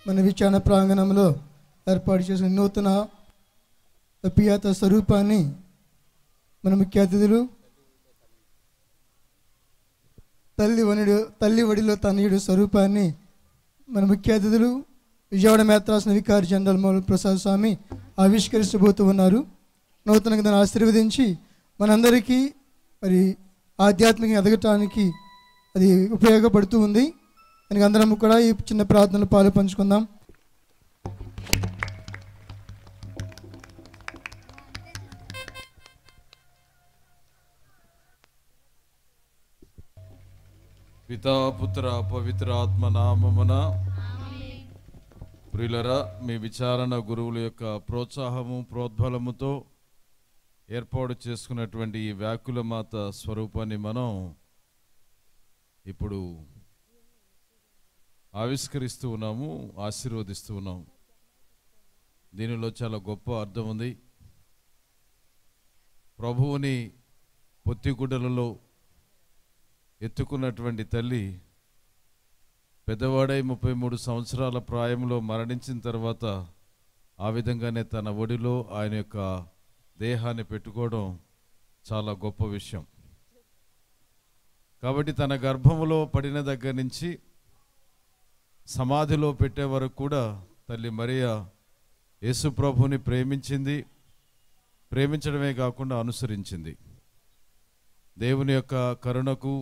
మన విచారణ ప్రాంగణంలో ఏర్పాటు చేసిన నూతన పియాత స్వరూపాన్ని మన ముఖ్య అతిథులు తల్లి వడిలో తనయుడు స్వరూపాన్ని మన ముఖ్య అతిథులు విజయవాడ మేత్రాసన వికారి జనరల్ మౌల ప్రసాద్ స్వామి ఆవిష్కరించబోతూ ఉన్నారు. నూతనంగా దాన్ని ఆశీర్వదించి మనందరికీ మరి ఆధ్యాత్మికంగా ఎదగటానికి అది ఉపయోగపడుతూ ఉంది. దానికి అందరం కూడా ఈ చిన్న ప్రార్థనలు పాలు పంచుకుందాం. పితా పుత్ర పవిత్ర ఆత్మ నామమున ప్రియులరా, మీ విచారణ గురువుల యొక్క ప్రోత్సాహము ప్రోద్బలముతో ఏర్పాటు చేసుకున్నటువంటి ఈ వ్యాకుల మాత స్వరూపాన్ని మనం ఇప్పుడు ఆవిష్కరిస్తూ ఉన్నాము, ఆశీర్వదిస్తూ ఉన్నాము. దీనిలో చాలా గొప్ప అర్థం ఉంది. ప్రభువుని పొత్తిగుడ్డలలో ఎత్తుకున్నటువంటి తల్లి పెద్దవాడై 33 సంవత్సరాల ప్రాయంలో మరణించిన తర్వాత ఆ విధంగానే తన ఒడిలో ఆయన యొక్క దేహాన్ని పెట్టుకోవడం చాలా గొప్ప విషయం. కాబట్టి తన గర్భములో పడిన దగ్గర నుంచి సమాధిలో పెట్టే వరకు కూడా తల్లి మరియా యేసు ప్రభువుని ప్రేమించింది. ప్రేమించడమే కాకుండా అనుసరించింది. దేవుని యొక్క కరుణకు,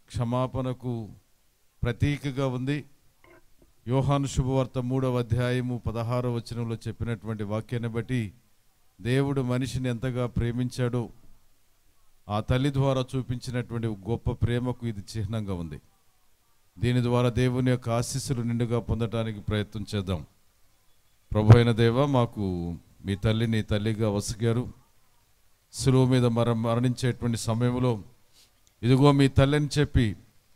క్షమాపణకు ప్రతీకగా ఉంది. యోహాను శుభవార్త 3వ అధ్యాయము 16వ వచనంలో చెప్పినటువంటి వాక్యాన్ని బట్టి దేవుడు మనిషిని ఎంతగా ప్రేమించాడో ఆ తల్లి ద్వారా చూపించినటువంటి గొప్ప ప్రేమకు ఇది చిహ్నంగా ఉంది. దీని ద్వారా దేవుని యొక్క ఆశీస్సులు నిండుగా పొందడానికి ప్రయత్నం చేద్దాం. ప్రభు అయిన దేవ, మాకు మీ తల్లిని తల్లిగా వసిగారు. సులువు మీద మరణించేటువంటి సమయంలో ఇదిగో మీ తల్లిని చెప్పి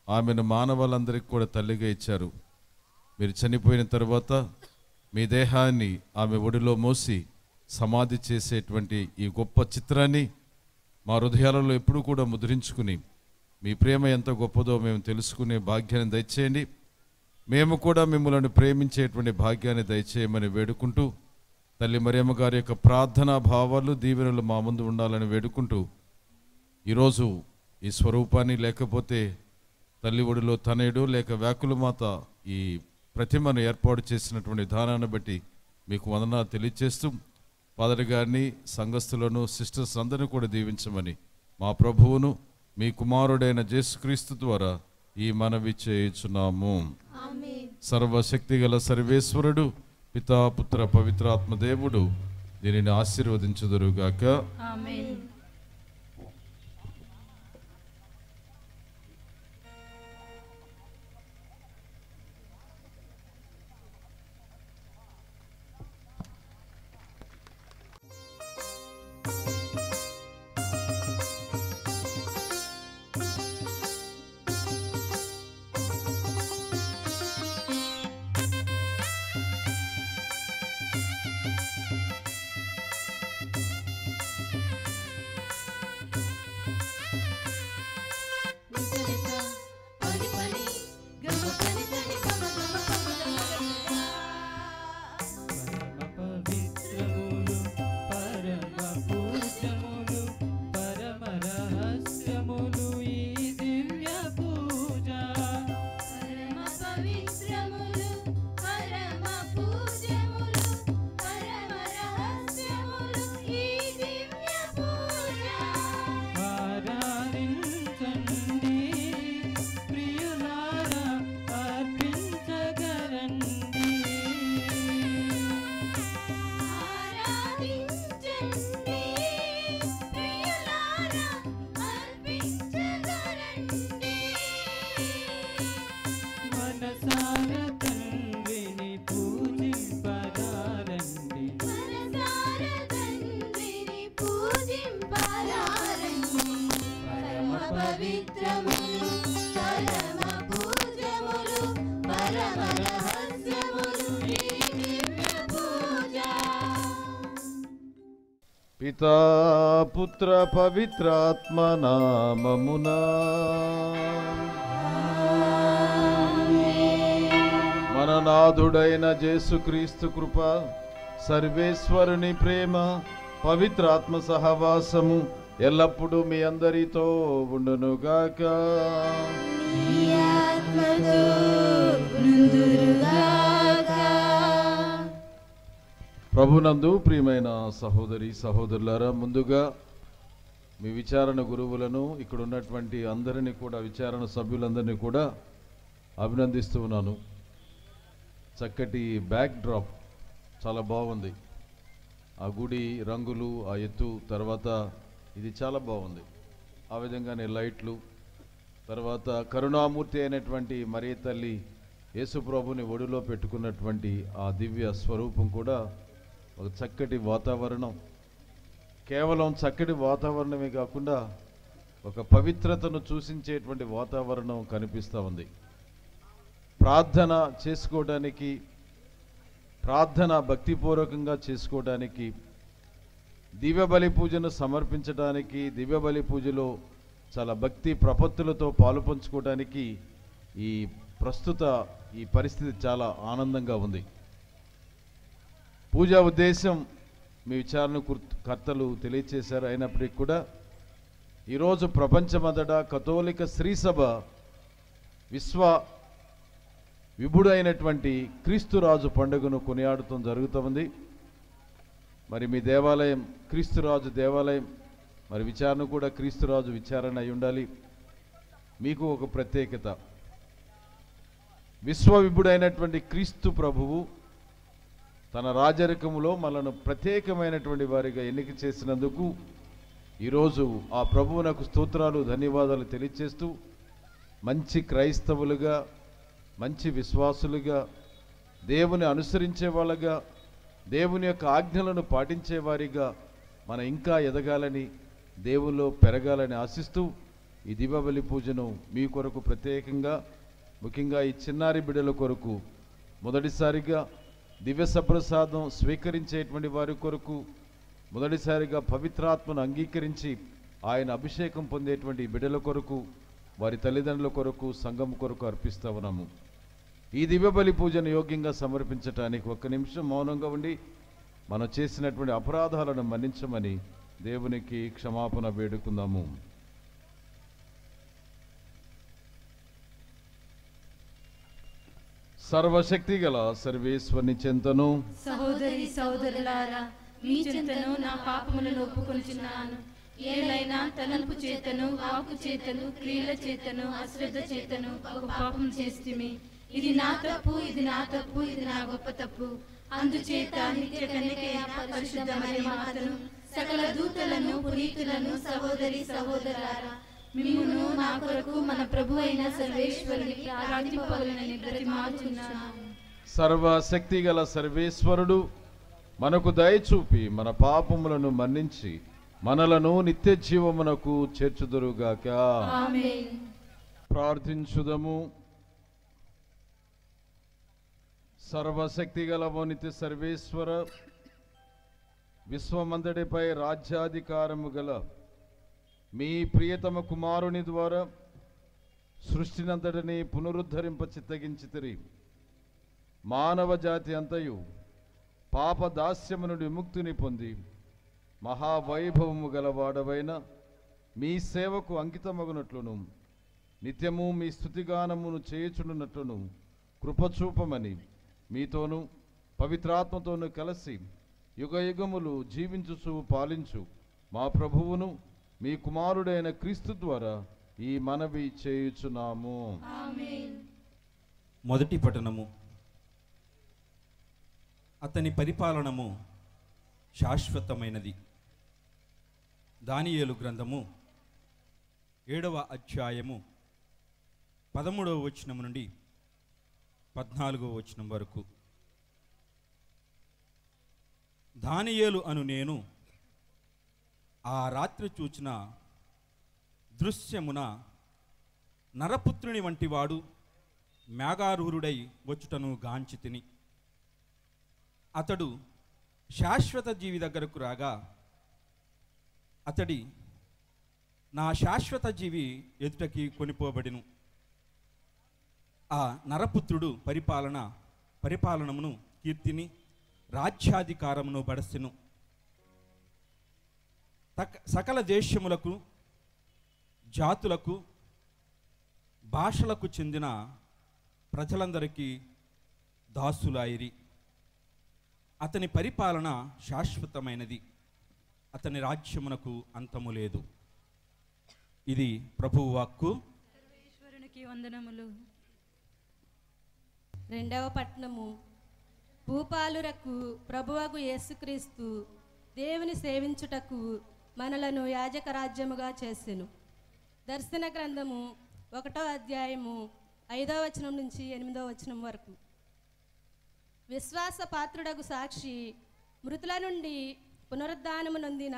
ఆమెను మానవాళ్ళందరికీ కూడా తల్లిగా ఇచ్చారు. మీరు చనిపోయిన తర్వాత మీ దేహాన్ని ఆమె ఒడిలో మోసి సమాధి చేసేటువంటి ఈ గొప్ప చిత్రాన్ని మా హృదయాలలో ఎప్పుడు కూడా ముద్రించుకుని మీ ప్రేమ ఎంత గొప్పదో మేము తెలుసుకునే భాగ్యాన్ని దయచేయండి. మేము కూడా మిమ్మల్ని ప్రేమించేటువంటి భాగ్యాన్ని దయచేయమని వేడుకుంటూ, తల్లి మరియమ్మ గారి యొక్క ప్రార్థనా భావాలు, దీవెనలు మా ముందు ఉండాలని వేడుకుంటూ, ఈరోజు ఈ స్వరూపాన్ని లేకపోతే తల్లి ఒడిలో తనయుడు లేక వ్యాకులమాత ఈ ప్రతిమను ఏర్పాటు చేసినటువంటి విధానాన్ని బట్టి మీకు వందనాలు తెలియజేస్తూ, ఫాదర్ గారిని, సంఘస్థులను, సిస్టర్స్ అందరినీ కూడా దీవించమని మా ప్రభువును మీ కుమారుడైన యేసుక్రీస్తు ద్వారా ఈ మనవి చేయుచున్నాము. సర్వశక్తి గల సర్వేశ్వరుడు, పితా, పుత్ర, పవిత్రాత్మ దేవుడు దీనిని ఆశీర్వదించుదురుగాక. ఆమేన్. పితా, పుత్ర, పవిత్రాత్మ నామమునా మన నాథుడైన యేసుక్రీస్తు కృప, సర్వేశ్వరుని ప్రేమ, పవిత్రాత్మ సహవాసము ఎల్లప్పుడూ మీ అందరితో ఉండునుగాక. ప్రభునందు ప్రియమైన సహోదరి సహోదరులారా, ముందుగా మీ విచారణ గురువులను, ఇక్కడ ఉన్నటువంటి అందరినీ కూడా, విచారణ సభ్యులందరినీ కూడా అభినందిస్తూ ఉన్నాను. చక్కటి బ్యాక్ డ్రాప్ చాలా బాగుంది. ఆ గుడి రంగులు, ఆ ఎత్తు, తర్వాత ఇది చాలా బాగుంది. ఆ విధంగానే లైట్లు, తర్వాత కరుణామూర్తి అయినటువంటి మరియ తల్లి యేసు ప్రభుని ఒడిలో పెట్టుకున్నటువంటి ఆ దివ్య స్వరూపం కూడా ఒక చక్కటి వాతావరణం. కేవలం చక్కటి వాతావరణమే కాకుండా ఒక పవిత్రతను సూచించేటువంటి వాతావరణం కనిపిస్తూ ఉంది. ప్రార్థన చేసుకోవడానికి, ప్రార్థన భక్తిపూర్వకంగా చేసుకోవడానికి, దివ్య బలి పూజను సమర్పించడానికి, దివ్య బలి పూజలో చాలా భక్తి ప్రపత్తులతో పాలు పంచుకోవడానికి ఈ ప్రస్తుత ఈ పరిస్థితి చాలా ఆనందంగా ఉంది. పూజా ఉద్దేశం మీ విచారణ కర్తలు తెలియచేశారు. అయినప్పటికీ కూడా ఈరోజు ప్రపంచమంతటా కథోలిక శ్రీసభ విశ్వ విభుడైనటువంటి క్రీస్తురాజు పండుగను కొనియాడటం జరుగుతుంది. మరి మీ దేవాలయం, క్రీస్తురాజు దేవాలయం మరి విచారణ కూడా క్రీస్తురాజు విచారణ అయి ఉండాలి. మీకు ఒక ప్రత్యేకత, విశ్వవిభుడైనటువంటి క్రీస్తు ప్రభువు తన రాజరికములో మనను ప్రత్యేకమైనటువంటి వారిగా ఎన్నిక చేసినందుకు ఈరోజు ఆ ప్రభువునకు స్తోత్రాలు, ధన్యవాదాలు తెలియజేస్తూ మంచి క్రైస్తవులుగా, మంచి విశ్వాసులుగా, దేవుని అనుసరించే వాళ్ళగా, దేవుని యొక్క ఆజ్ఞలను పాటించే వారిగా మనం ఇంకా ఎదగాలని, దేవుల్లో పెరగాలని ఆశిస్తూ ఈ దీపావళి పూజను మీ కొరకు ప్రత్యేకంగా, ముఖ్యంగా ఈ చిన్నారి బిడ్డల కొరకు, మొదటిసారిగా దివ్య సప్రసాదం స్వీకరించేటువంటి వారి కొరకు, మొదటిసారిగా పవిత్రాత్మను అంగీకరించి ఆయన అభిషేకం పొందేటువంటి బిడ్డల కొరకు, వారి తల్లిదండ్రుల కొరకు, సంఘం కొరకు అర్పిస్తూ ఉన్నాము. ఈ దివ్యబలి పూజను యోగ్యంగా సమర్పించటానికి ఒక్క నిమిషం మౌనంగా ఉండి మనం చేసినటువంటి అపరాధాలను మన్నించమని దేవునికి క్షమాపణ వేడుకుందాము. సర్వశక్తి గల సర్వేశ్వరుని చెంతను, సహోదరి సహోదరులారా, మీ చెంతను నా పాపములను ఒప్పుకొనుచున్నాను. ఏలైనా తలంపు చేతను, వాక్కు చేతను, క్రియల చేతను, అశ్రద్ధ చేతను ఒక పాపం చేస్తుమి. ఇది నా తప్పు, ఇది నా తప్పు, ఇది నా గొప్ప తప్పు. అందుచేత నిత్య కన్యకైన పరిశుద్ధ మరియ మాతను, సకల దూతలను, పునీతులను, సహోదరి సహోదరులారా, మిమ్మును నా కొరకు మన ప్రభు అయిన సర్వేశ్వరుని ప్రార్థింపవలెనని బ్రతిమాలుచున్నాను. సర్వశక్తి గల సర్వేశ్వరుడు మనకు దయచూపి మన పాపములను మన్నించి మనలను నిత్య జీవమునకు చేర్చుదురుగాక. ఆమేన్. ప్రార్థించుదము. సర్వశక్తి గల నిత్య సర్వేశ్వర, విశ్వమంతటిపై రాజ్యాధికారము గల మీ ప్రియతమ కుమారుని ద్వారా సృష్టినంతటిని పునరుద్ధరింప చిత్తగించితిరి. మానవ జాతి అంతయు పాప దాస్యము నుండి విముక్తిని పొంది మహావైభవము గలవాడవైన మీ సేవకు అంకితమగునట్లును, నిత్యము మీ స్తుతిగానమును చేయుచున్నట్లును కృపచూపమని మీతోనూ పవిత్రాత్మతోనూ కలిసి యుగయుగములు జీవించుచు పాలించు మా ప్రభువును మీ కుమారుడైన క్రీస్తు ద్వారా ఈ మనవి చేయుచున్నాము. ఆమేన్. మొదటి పఠనము. అతని పరిపాలనము శాశ్వతమైనది. దానియేలు గ్రంథము 7వ అధ్యాయము 13వ వచనం నుండి 14వ వచనం వరకు. దానియేలు అను నేను ఆ రాత్రి చూచిన దృశ్యమున నరపుత్రుని వంటివాడు మేఘారూఢుడై వచ్చుటను గాంచి తిని, అతడు శాశ్వత జీవి దగ్గరకు రాగా అతడి నా శాశ్వత జీవి ఎదుటకి కొనిపోబడిను. ఆ నరపుత్రుడు పరిపాలనమును, కీర్తిని, రాజ్యాధికారమును బడసెను. సకల దేశములకు, జాతులకు, భాషలకు చెందిన ప్రజలందరికీ దాసులాయిరి. అతని పరిపాలన శాశ్వతమైనది, అతని రాజ్యమునకు అంతము లేదు. ఇది ప్రభువు వాక్కు. సర్వేశ్వరునికి వందనములు. రెండవ పట్టణము. భూపాలురకు ప్రభువగు యేసుక్రీస్తు దేవుని సేవించుటకు మనలను యాజక రాజ్యముగా చేసెను. దర్శన గ్రంథము 1వ అధ్యాయము 5వ వచనం నుంచి 8వ వచనం వరకు. విశ్వాస పాత్రుడగు సాక్షి, మృతుల నుండి పునరుద్ధానము నొందిన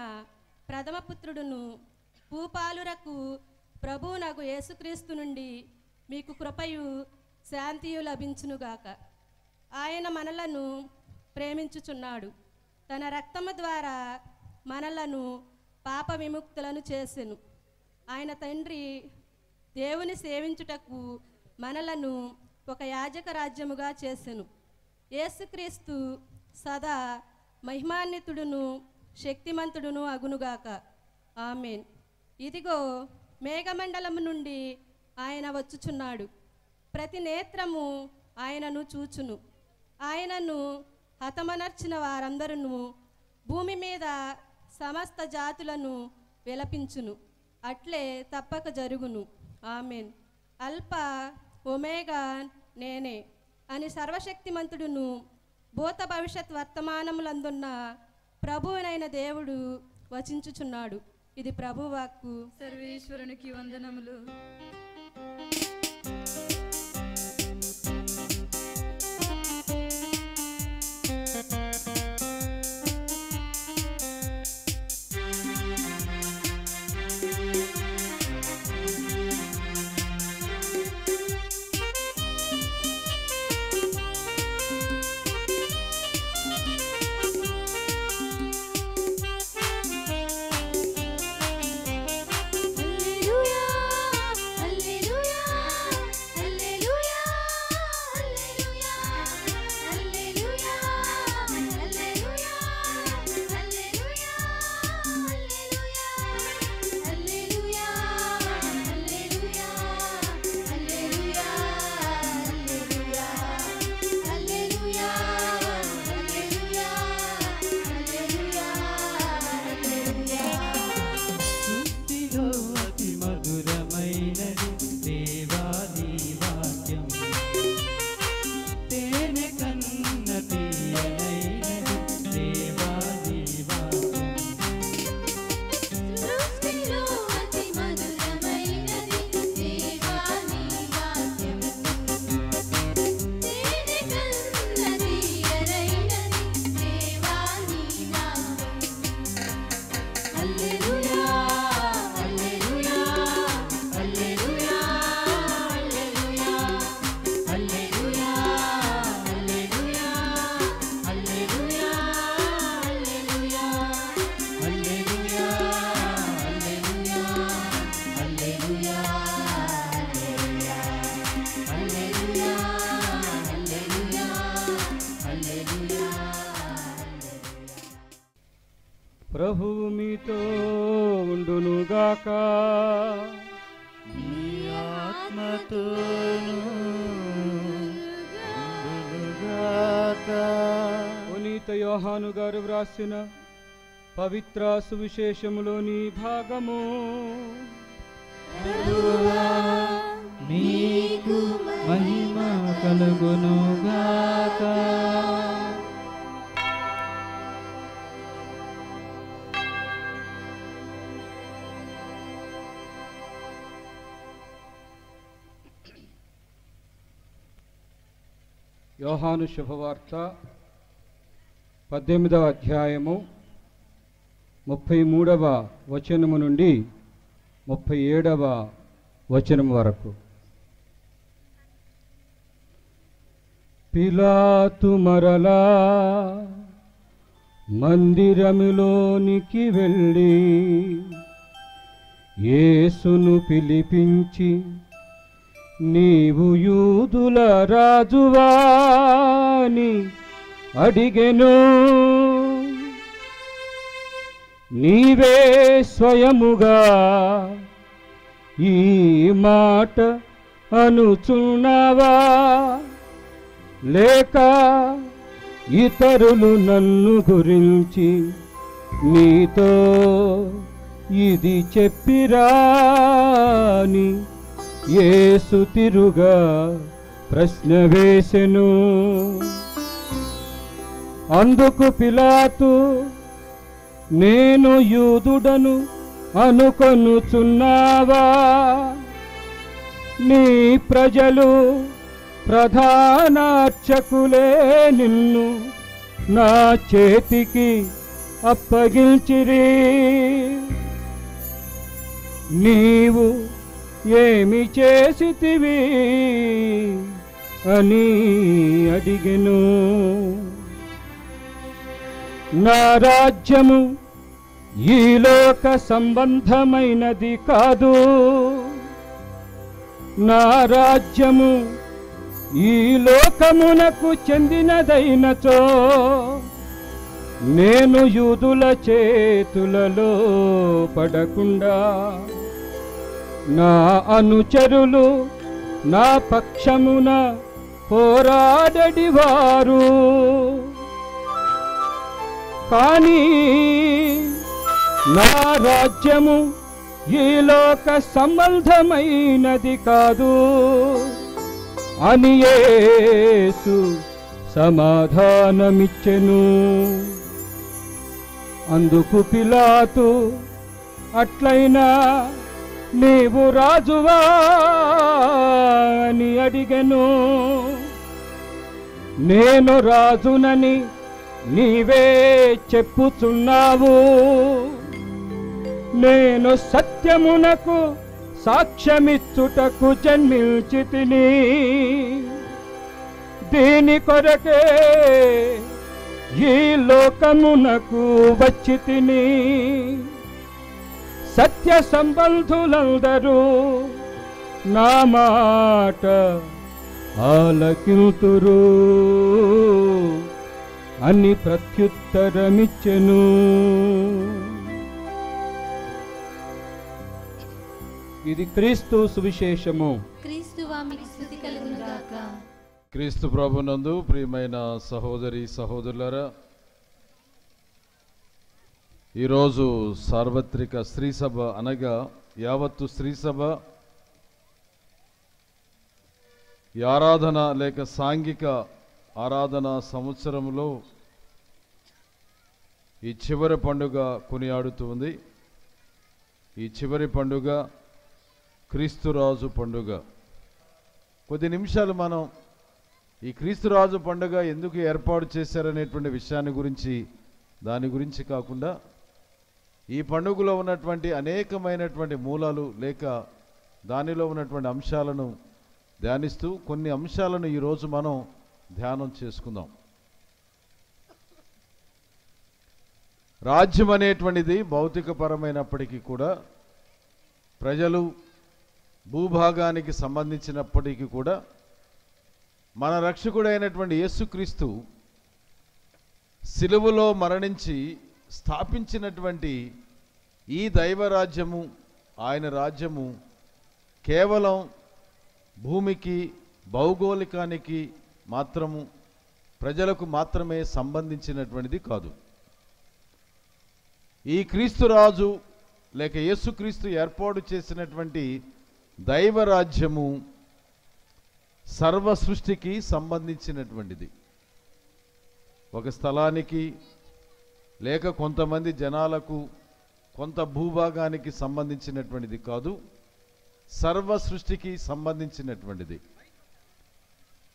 ప్రథమ పుత్రుడును, భూపాలురకు ప్రభువునగు యేసుక్రీస్తు నుండి మీకు కృపయు శాంతియు లభించునుగాక. ఆయన మనలను ప్రేమించుచున్నాడు. తన రక్తము ద్వారా మనలను పాప విముక్తులను చేసెను. ఆయన తండ్రి దేవుని సేవించుటకు మనలను ఒక యాజక రాజ్యముగా చేసెను. యేసుక్రీస్తు సదా మహిమాన్వితుడును శక్తిమంతుడును అగునుగాక. ఆమేన్. ఇదిగో మేఘమండలము నుండి ఆయన వచ్చుచున్నాడు. ప్రతి నేత్రము ఆయనను చూచును. ఆయనను హతమనర్చిన వారందరూ భూమి మీద సమస్త జాతులను విలపించును. అట్లే తప్పక జరుగును. ఆమెన్. అల్ప ఒమేగా నేనే అని సర్వశక్తిమంతుడును భూత భవిష్యత్ వర్తమానములందున్న ప్రభువునైన దేవుడు వచించుచున్నాడు. ఇది ప్రభువాక్కు. సర్వేశ్వరునికి వందనములు. ప్రభువు మీతో ఉండునుగాక. నీ ఆత్మతోను ఉండునుగాక. పునీత యోహాను గారు వ్రాసిన పవిత్ర సువిశేషములోని భాగము. ప్రభువా, మీకు మహిమ కలుగునుగాక. యోహాను శుభవార్త 18వ అధ్యాయము 33వ వచనము నుండి 37వ వచనం వరకు. పిలాతు మరలా మందిరములోనికి వెళ్ళి యేసును పిలిపించి, నీవు యూదుల రాజువాని అడిగెను. నీవే స్వయముగా ఈ మాట అనుచున్నావా, లేక ఇతరులు నన్ను గురించి నీతో ఇది చెప్పిరాని యేసు తిరుగా ప్రశ్న వేసెను. అందుకు పిలాతు, నేను యూదుడను అనుకొనుచున్నావా? నీ ప్రజలు ప్రధానార్చకులే నిన్ను నా చేతికి అప్పగించిరి. నీవు ఏమి చేసితివి అని అడిగెను. నా రాజ్యము ఈ లోక సంబంధమైనది కాదు. నా రాజ్యము ఈ లోకమునకు చెందినదైనచో నేను యూదుల చేతులలో పడకుండా నా అనుచరులు నా పక్షమున పోరాడడివారు. కానీ నా రాజ్యము ఈ లోక సంబంధమైనది కాదు అని యేసు సమాధానమిచ్చెను. అందుకు పిలాతు, అట్లయినా నీవు రాజువా అని అడిగెను. నేను రాజునని నీవే చెప్పుచున్నావు. నేను సత్యమునకు సాక్ష్యమిచ్చుటకు జన్మించితిని. దీని కొరకే ఈ లోకమునకు వచ్చితిని. సత్య సంబంధులందరూ నా మాట ఆలకింతురు అని ప్రత్యుత్తరమిచ్చెను. ఇది క్రీస్తు సువిశేషము. క్రీస్తువా మీకు స్తుతి కలుగును గాక. క్రీస్తు ప్రభునందు ప్రియమైన సహోదరి సహోదరులారా, ఈరోజు సార్వత్రిక స్త్రీ సభ అనగా యావత్తు స్త్రీ సభ ఈ ఆరాధన లేక సాంఘిక ఆరాధన సంవత్సరంలో ఈ చివరి పండుగ కొనియాడుతూ ఉంది. ఈ చివరి పండుగ క్రీస్తురాజు పండుగ. కొద్ది నిమిషాలు మనం ఈ క్రీస్తురాజు పండుగ ఎందుకు ఏర్పాటు చేశారనేటువంటి విషయాన్ని గురించి, దాని గురించి కాకుండా ఈ పండుగలో ఉన్నటువంటి అనేకమైనటువంటి మూలాలు లేక దానిలో ఉన్నటువంటి అంశాలను ధ్యానిస్తూ కొన్ని అంశాలను ఈరోజు మనం ధ్యానం చేసుకుందాం. రాజ్యం అనేటువంటిది భౌతికపరమైనప్పటికీ కూడా, ప్రజలు భూభాగానికి సంబంధించినప్పటికీ కూడా, మన రక్షకుడైనటువంటి యేసుక్రీస్తు సిలువలో మరణించి స్థాపించినటువంటి ఈ దైవరాజ్యము, ఆయన రాజ్యము కేవలం భూమికి భౌగోళికానికి మాత్రము, ప్రజలకు మాత్రమే సంబంధించినటువంటిది కాదు. ఈ క్రీస్తురాజు లేక యేసుక్రీస్తు ఏర్పాటు చేసినటువంటి దైవరాజ్యము సర్వ సృష్టికి సంబంధించినటువంటిది. ఒక స్థలానికి లేక కొంతమంది జనాలకు, కొంత భూభాగానికి సంబంధించినటువంటిది కాదు, సర్వ సృష్టికి సంబంధించినటువంటిది.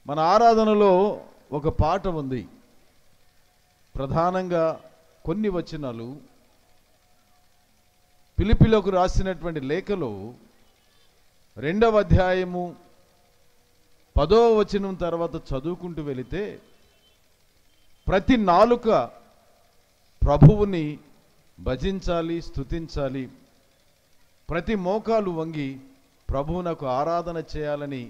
మన ఆరాధనలో ఒక పాట ఉంది, ప్రధానంగా కొన్ని వచనాలు ఫిలిప్పీలకు రాసినటువంటి లేఖలో 2వ అధ్యాయము 10వ వచనం తర్వాత చదువుకుంటూ వెళితే, ప్రతి నాలుక ప్రభువుని భజించాలి, స్తుతించాలి, ప్రతి మోకాలు వంగి ప్రభువునకు ఆరాధన చేయాలని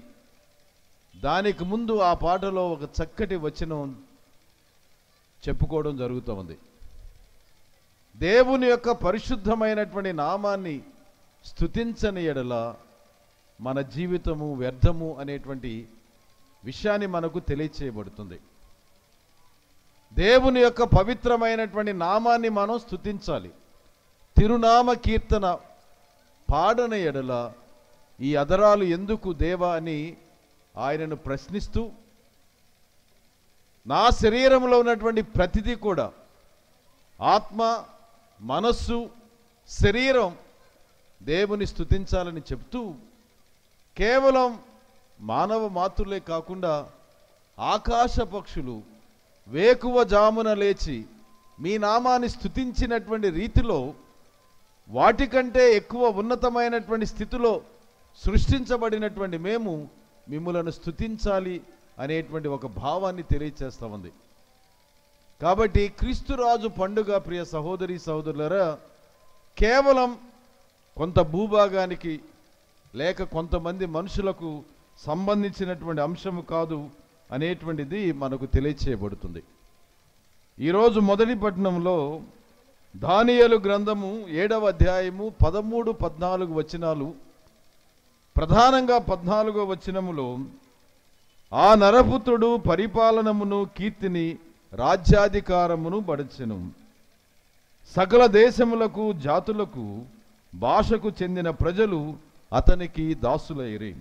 దానికి ముందు ఆ పాటలో ఒక చక్కటి వచనం చెప్పుకోవడం జరుగుతూ ఉంది. దేవుని యొక్క పరిశుద్ధమైనటువంటి నామాన్ని స్తుతించని ఎడల మన జీవితము వ్యర్థము అనేటువంటి విషయాన్ని మనకు తెలియచేయబడుతుంది. దేవుని యొక్క పవిత్రమైనటువంటి నామాన్ని మనం స్తుతించాలి. తిరునామ కీర్తన పాడని ఎడల ఈ అధరాలు ఎందుకు దేవా అని ఆయనను ప్రశ్నిస్తూ, నా శరీరంలో ఉన్నటువంటి ప్రతిదీ కూడా, ఆత్మ, మనస్సు, శరీరం దేవుని స్తుతించాలని చెప్తూ, కేవలం మానవ మాతృలే కాకుండా ఆకాశ పక్షులు వేకువ జామున లేచి మీ నామాన్ని స్తుతించినటువంటి రీతిలో, వాటికంటే ఎక్కువ ఉన్నతమైనటువంటి స్థితిలో సృష్టించబడినటువంటి మేము మిమ్ములను స్తుతించాలి అనేటువంటి ఒక భావాన్ని తెలియచేస్తా ఉంది. కాబట్టి క్రీస్తురాజు పండుగ ప్రియ సహోదరి సహోదరులారా, కేవలం కొంత భూభాగానికి లేక కొంతమంది మనుషులకు సంబంధించినటువంటి అంశము కాదు అనేటువంటిది మనకు తెలియచేయబడుతుంది. ఈరోజు మొదటి పట్టణంలో దానియేలు గ్రంథము 7వ అధ్యాయము 13, 14 వచనాలు, ప్రధానంగా 14వ వచనములో, ఆ నరపుత్రుడు పరిపాలనమును, కీర్తిని, రాజ్యాధికారమును బడచెను. సకల దేశములకు జాతులకు భాషకు చెందిన ప్రజలు అతనికి దాసులైరి.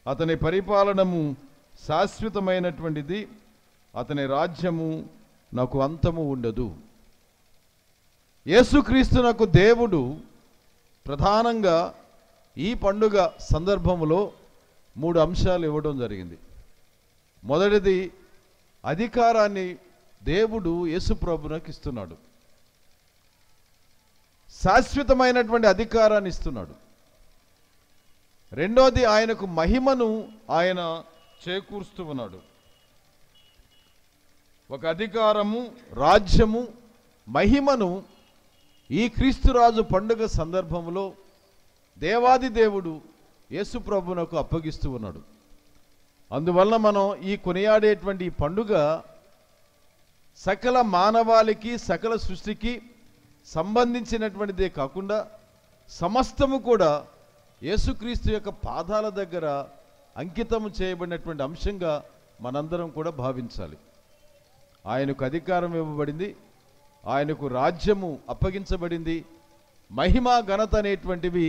అతని పరిపాలనము శాశ్వతమైనటువంటిది, అతని రాజ్యము నాకు అంతము ఉండదు. యేసుక్రీస్తునకు దేవుడు ప్రధానంగా ఈ పండుగ సందర్భంలో 3 అంశాలు ఇవ్వడం జరిగింది. మొదటిది, అధికారాన్ని దేవుడు యేసుప్రభునకు ఇస్తున్నాడు. శాశ్వతమైనటువంటి అధికారాన్ని ఇస్తున్నాడు. రెండోది, ఆయనకు మహిమను ఆయన చేకూరుస్తూ ఉన్నాడు. ఒక అధికారము, రాజ్యము, మహిమను ఈ క్రీస్తురాజు పండుగ సందర్భంలో దేవాది దేవుడు యేసుప్రభునకు అప్పగిస్తూ ఉన్నాడు. అందువలన మనం ఈ కొనియాడేటువంటి ఈ పండుగ సకల మానవాళికి, సకల సృష్టికి సంబంధించినటువంటిదే కాకుండా సమస్తము కూడా యేసుక్రీస్తు యొక్క పాదాల దగ్గర అంకితము చేయబడినటువంటి అంశంగా మనందరం కూడా భావించాలి. ఆయనకు అధికారం ఇవ్వబడింది, ఆయనకు రాజ్యము అప్పగించబడింది, మహిమ ఘనత అనేటువంటివి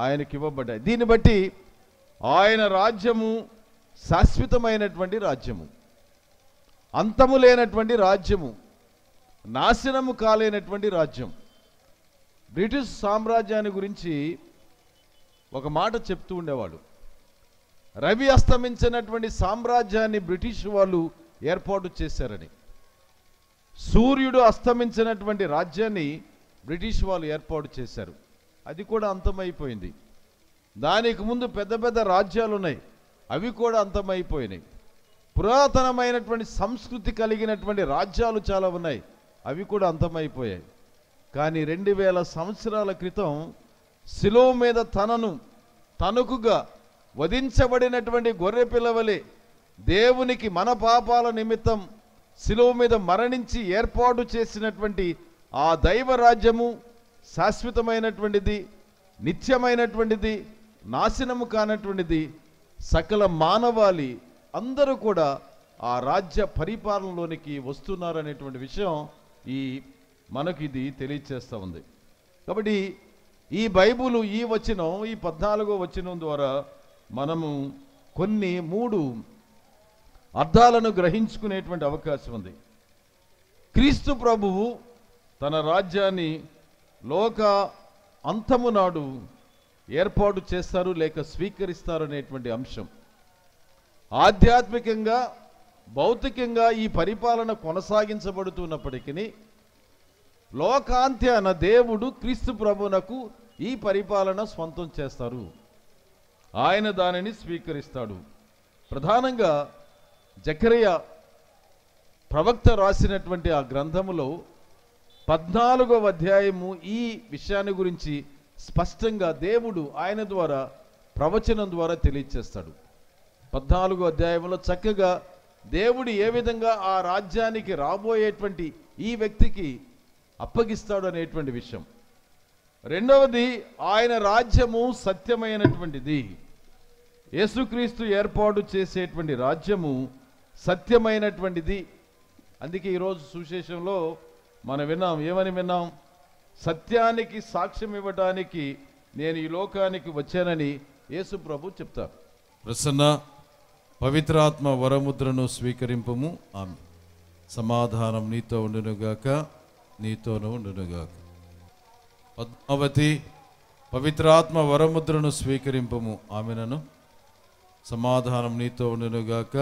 ఆయనకి ఇవ్వబడ్డాయి. దీన్ని బట్టి ఆయన రాజ్యము శాశ్వతమైనటువంటి రాజ్యము, అంతము లేనటువంటి రాజ్యము, నాశనము కాలేనటువంటి రాజ్యం. బ్రిటిష్ సామ్రాజ్యాన్ని గురించి ఒక మాట చెప్తూ ఉండేవాడు. రవి అస్తమించినటువంటి సామ్రాజ్యాన్ని బ్రిటిష్ వాళ్ళు ఏర్పాటు చేశారని. సూర్యుడు అస్తమించినటువంటి రాజ్యాన్ని బ్రిటిష్ వాళ్ళు ఏర్పాటు చేశారు. అది కూడా అంతమైపోయింది. దానికి ముందు పెద్ద పెద్ద రాజ్యాలు ఉన్నాయి, అవి కూడా అంతమైపోయినాయి. పురాతనమైనటువంటి సంస్కృతి కలిగినటువంటి రాజ్యాలు చాలా ఉన్నాయి, అవి కూడా అంతమైపోయాయి. కానీ 2000 సంవత్సరాల క్రితం శిలువ మీద తనకుగా వధించబడినటువంటి గొర్రె పిల్లవలే దేవునికి మన పాపాల నిమిత్తం శిలువ మీద మరణించి ఏర్పాటు చేసినటువంటి ఆ దైవ రాజ్యము శాశ్వతమైనటువంటిది, నిత్యమైనటువంటిది, నాశనము కానటువంటిది. సకల మానవాళి అందరూ కూడా ఆ రాజ్య పరిపాలనలోనికి వస్తున్నారనేటువంటి విషయం మనకు ఇది తెలియచేస్తూ ఉంది. కాబట్టి ఈ బైబుల్ ఈ వచనం, ఈ 14వ వచనం ద్వారా మనము కొన్ని 3 అర్థాలను గ్రహించుకునేటువంటి అవకాశం ఉంది. క్రీస్తు ప్రభువు తన రాజ్యాన్ని లోక అంతము నాడు ఏర్పాటు చేస్తారు లేక స్వీకరిస్తారు అనేటువంటి అంశం. ఆధ్యాత్మికంగా, భౌతికంగా ఈ పరిపాలన కొనసాగించబడుతున్నప్పటికీ లోకాంత్యాన దేవుడు క్రీస్తు ప్రభువునకు ఈ పరిపాలన స్వంతం చేస్తారు. ఆయన దానిని స్వీకరిస్తాడు. ప్రధానంగా జకరియా ప్రవక్త రాసినటువంటి ఆ గ్రంథములో 14వ అధ్యాయము ఈ విషయాన్ని గురించి స్పష్టంగా దేవుడు ఆయన ద్వారా ప్రవచనం ద్వారా తెలియచేస్తాడు. 14వ అధ్యాయంలో చక్కగా దేవుడు ఏ విధంగా ఆ రాజ్యానికి రాబోయేటువంటి ఈ వ్యక్తికి అప్పగిస్తాడు అనేటువంటి విషయం. రెండవది, ఆయన రాజ్యము సత్యమైనటువంటిది. యేసుక్రీస్తు ఏర్పాటు చేసేటువంటి రాజ్యము సత్యమైనటువంటిది. అందుకే ఈరోజు సువిశేషంలో మనం ఏమని విన్నాం? సత్యానికి సాక్ష్యం ఇవ్వడానికి నేను ఈ లోకానికి వచ్చానని యేసు ప్రభు చెప్తారు. ప్రసన్న పవిత్రాత్మ వరముద్రను స్వీకరింపము. ఆమె సమాధానం నీతో ఉండునుగాక, నీతోనూ ఉండునుగాక. పద్మావతి పవిత్రాత్మ వరముద్రను స్వీకరింపము. ఆమెనను సమాధానం నీతో ఉండునుగాక.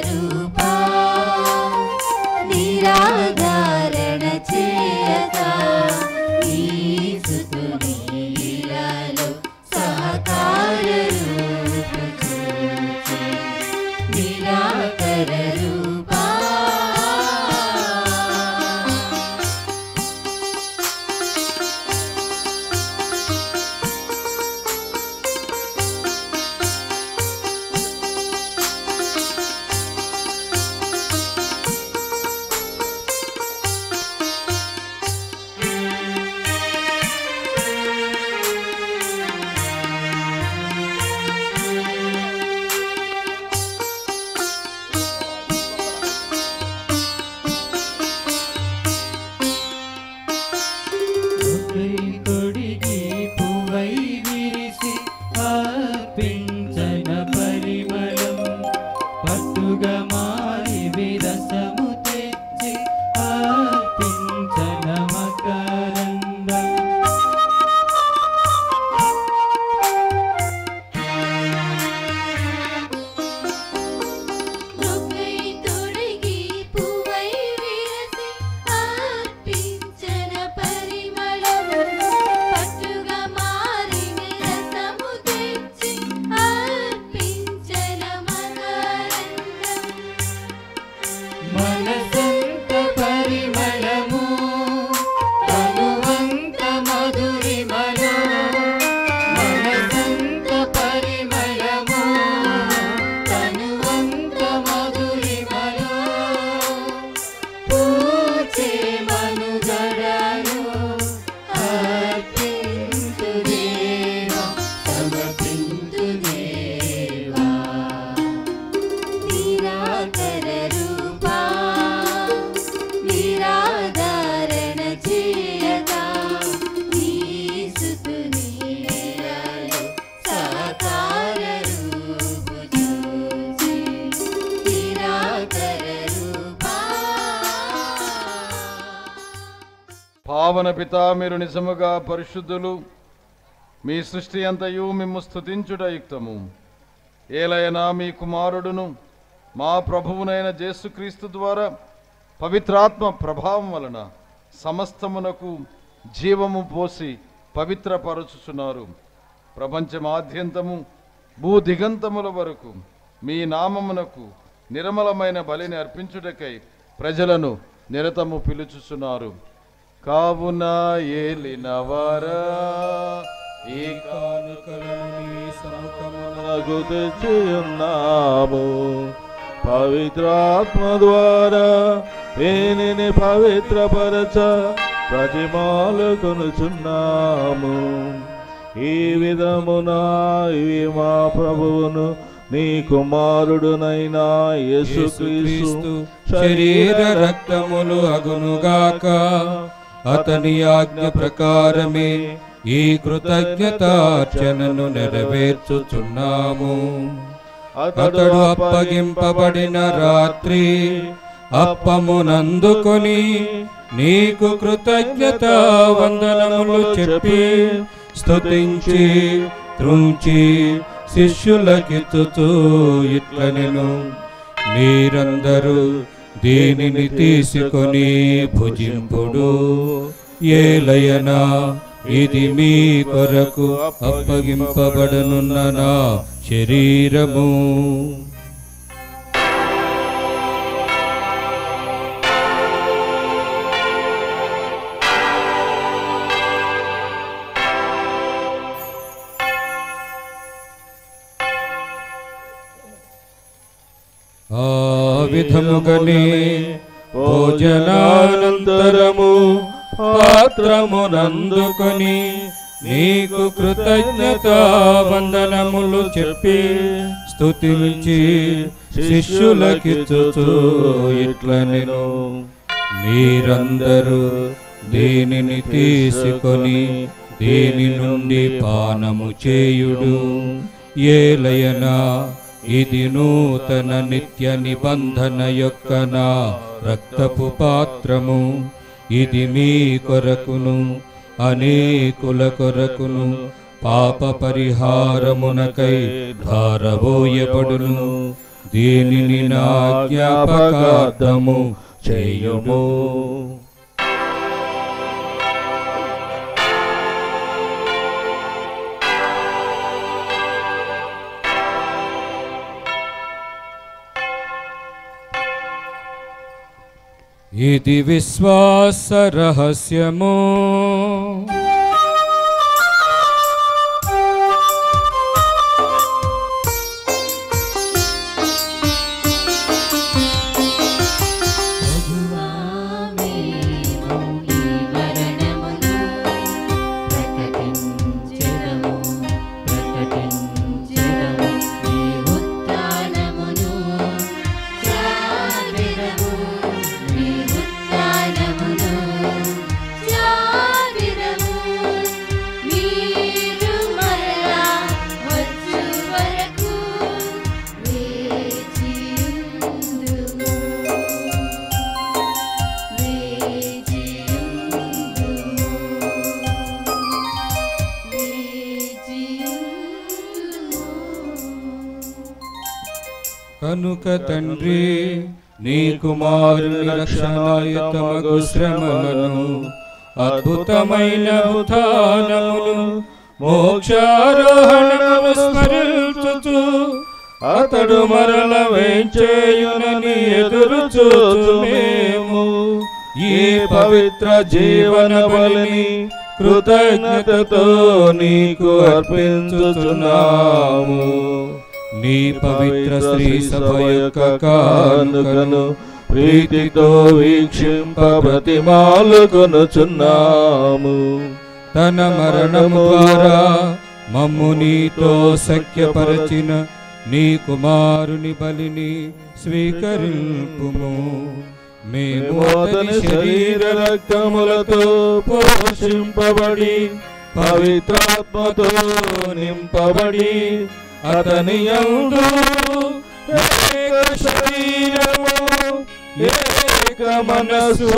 రూపా నిరాధారణ చేయక నీ సుతుని లీలలో సహకార రూపు చూచి నిరాకర రూపా తొడిగి పువ్వై విరిసి అర్పించన పరిమళం పట్టుగా మారి విరసము తెచ్చి అర్పించన మకరందం తొడిగి పువ్వై విరిసి అర్పించన పరిమళం పట్టుగా మారి విరసము తెచ్చి అర్పించన మకరందం మనసంత పరిమళము తనువంత మధురిమలో మనసంత పరిమళము తనువంత మధురిమలో పూచే మనుగడను అర్పింతు దేవా సమర్పింతు దేవా నిరాకర రూపా నిరాధారణ చేయక నీ సుతుని లీలలో సాకార రూపు చూచి నిరాకర రూపా పావన పితా, మీరు నిజముగా పరిశుద్ధులు. మీ సృష్టి అంతయు మిమ్ము స్తుతించుట యుక్తము. ఏలైనా మీ కుమారుడును మా ప్రభువునైన యేసుక్రీస్తు ద్వారా పవిత్రాత్మ ప్రభావం వలన సమస్తమునకు జీవము పోసి పవిత్రపరచుచున్నారు. ప్రపంచమాద్యంతము భూదిగంతముల వరకు మీ నామమునకు నిర్మలమైన బలిని అర్పించుటకై ప్రజలను నిరతము పిలుచుచున్నారు. కావున ఏలినవారా ఈ కానుకలను నీ సముఖమునకు తెచ్చియున్నాము. పవిత్రాత్మ ద్వారా వీనిని పవిత్రపరచ ప్రతిమాలు కొనుచున్నాము. ఈ విధమున ఇవి మా ప్రభువును నీ కుమారుడునైనా యేసుక్రీస్తు శరీర రక్తములు అగునుగాక. అతని ఆజ్ఞ ప్రకారమే ఈ కృతజ్ఞతార్చనను నెరవేర్చుచున్నాము. అతడు అప్పగింపబడిన రాత్రి అప్పమునందుకొని నీకు కృతజ్ఞత వందనములు చెప్పి స్తుతించి త్రుంచి శిష్యులకిచ్చుచూ ఇట్లనెను, మీరందరూ దీనిని తీసుకొని భుజింపుడు. ఏలయనా ఇది మీ కొరకు అప్పగింపబడనున్న నా శరీరము. ఆ విధముగనే భోజనానంతరము పాత్రమునందుకొని నీకు కృతజ్ఞత వందనములు చెప్పి స్తుతించి శిష్యులకిచ్చుచూ ఇట్లనెను, మీరందరూ దీనిని తీసుకొని దీని నుండి పానము చేయుడు. ఏలయనా ఇది నూతన నిత్య నిబంధన యొక్క నా రక్తపు పాత్రము. ఇది మీ కొరకును అనేకుల కొరకును పాప పరిహారమునకై ధారబోయబడును. దీనిని నా జ్ఞాపకార్థము చేయుము. ఇది విశ్వాస రహస్యము. కనుక తండ్రి, నీ కుమారుని రక్షణాయుతమగు శ్రమలను, అద్భుతమైన ఉత్థానమును, మోక్షారోహణము స్మరించుచు అతడు మరల వేంచేయునని ఎదురు చూచుమేము. ఈ పవిత్ర జీవన బలిని కృతజ్ఞతతో నీకు అర్పించుచున్నాము. నీ పవిత్ర శ్రీ సభ యొక్క కానుకను ప్రీతితో వీక్షింప బ్రతిమాలుకొనుచున్నాము. తన మరణము ద్వారా మమ్ము నీతో సఖ్యపరచిన నీ కుమారుని బలిని స్వీకరింపుము. మేము అతని శరీర రక్తములతో పోషింపబడి పవిత్రాత్మతో నింపబడి అతని యందు ఏక శరీరము ఏక మనసు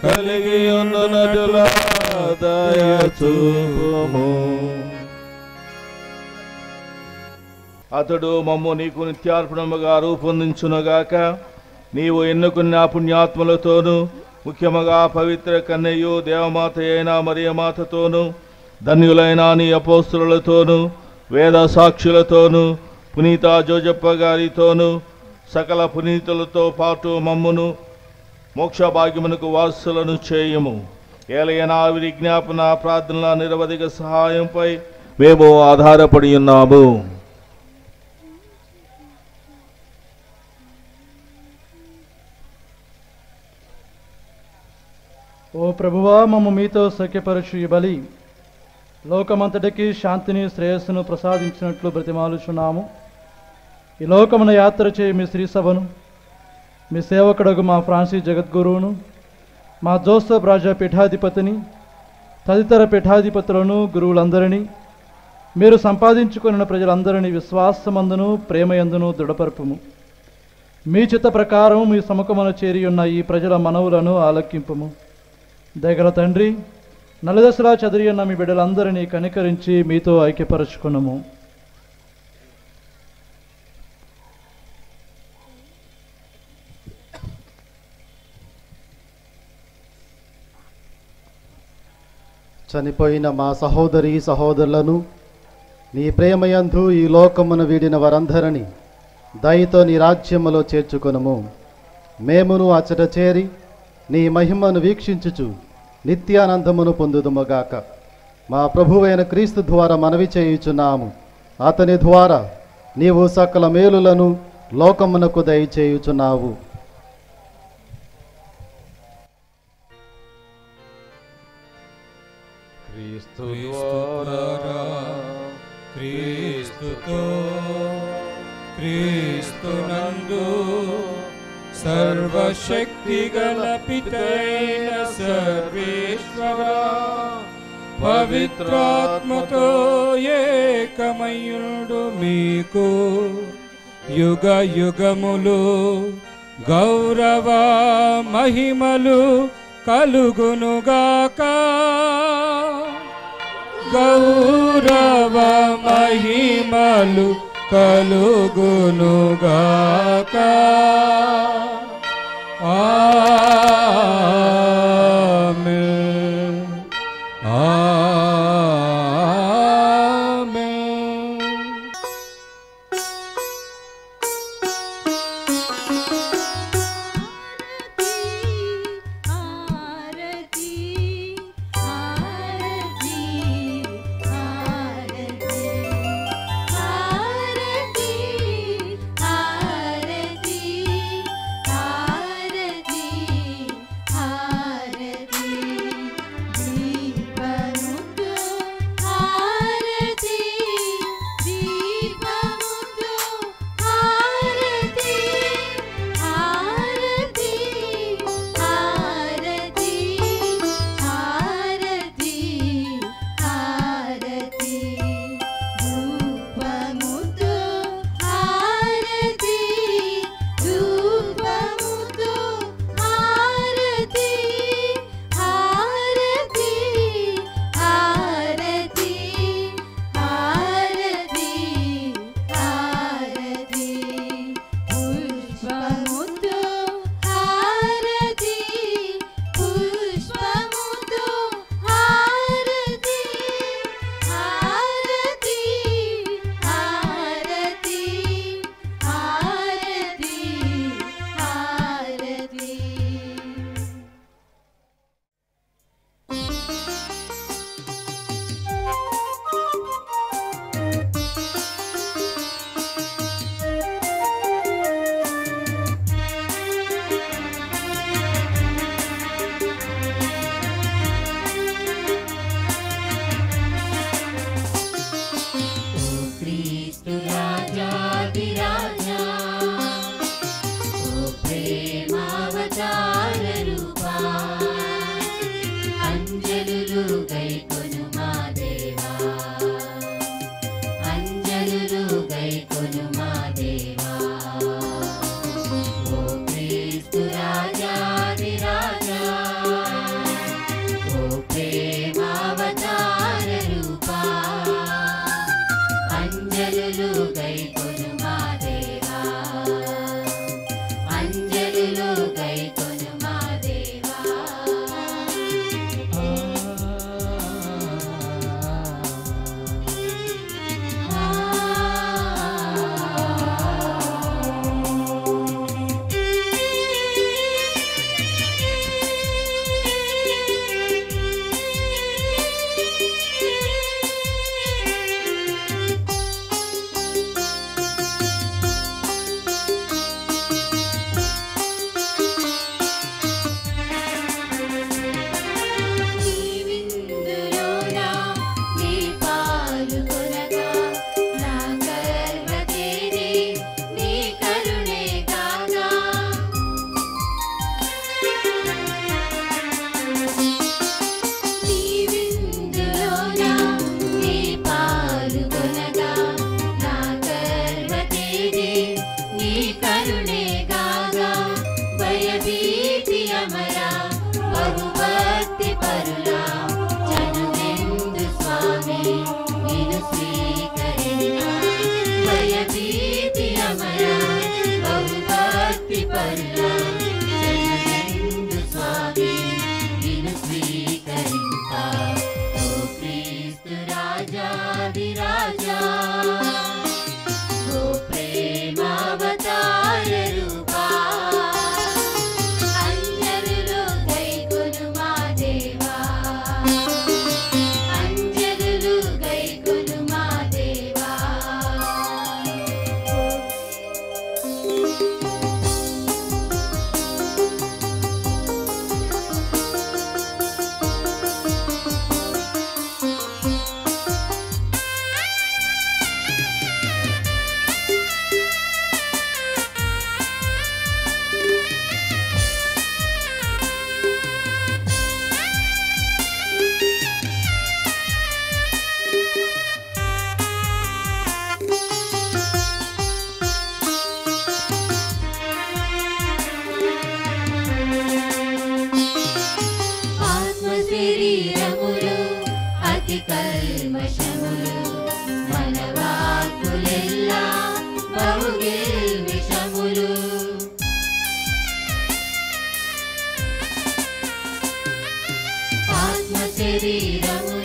కలిగి ఉన్నట్లుగా దయచూపుము. అతడు మమ్ము నీకు నిత్యార్పణముగా రూపొందించునుగాక. నీవు ఎన్నుకున్న పుణ్యాత్మలతోనూ ముఖ్యముగా పవిత్ర కన్యయు దేవమాత అయిన మరియమాతతోనూ ధన్యులైన నీ అపోస్తులతోనూ వేద సాక్షులతోనూ పునీత జోజప్ప గారితోనూ సకల పునీతులతో పాటు మమ్మును మోక్ష భాగ్యమునకు వారసులను చేయుము. ఏలైనా విజ్ఞాపన ప్రార్థనల నిరవధిక సహాయంపై మేము ఆధారపడి ఉన్నాము. ఓ ప్రభువా, మమ్ము మీతో సఖ్యపరచు ఈ బలి లోకమంతటికి శాంతిని శ్రేయస్సును ప్రసాదించినట్లు బ్రతిమాలుచున్నాము. ఈ లోకమున యాత్ర చేయి మీ శ్రీసభను, మీ సేవకుడగు మా ఫ్రాన్సిస్ జగద్గురువును, మా జోసెఫ్ రాజా పీఠాధిపతిని, తదితర పీఠాధిపతులను, గురువులందరినీ, మీరు సంపాదించుకున్న ప్రజలందరినీ విశ్వాసమందును ప్రేమయందును దృఢపరపుము. మీ చిత్త ప్రకారం మీ సముఖమున చేరి ఉన్న ఈ ప్రజల మనవులను ఆలకింపుము. దయగల తండ్రి, నలుదశలా చదిరి ఉన్న మీ బిడ్డలందరినీ కనికరించి మీతో ఐక్యపరచుకున్నాము. చనిపోయిన మా సహోదరి సహోదరులను నీ ప్రేమయందు ఈ లోకమును వీడిన వారందరినీ దయతో నీ రాజ్యములో చేర్చుకొనుము. మేమును అచట చేరి నీ మహిమను వీక్షించుచు నిత్యానందమును పొందుదుముగాక. మా ప్రభువైన క్రీస్తు ద్వారా మనవి చేయుచున్నాము. అతని ద్వారా నీవు సకల మేలులను లోకమునకు దయచేయుచున్నావు. క్రీస్తు ద్వారా క్రీస్తుతో క్రీస్తునందు సర్వశక్తి గల పితైన సర్వేశ్వరా, పవిత్రాత్మతో ఏకమయుడు మీకు యుగ యుగములు గౌరవ మహిమలు కలుగునుగాక. గౌరవ మహిమలు కలుగునుగాక. ఆమేన్ ఆమేన్. శరీరము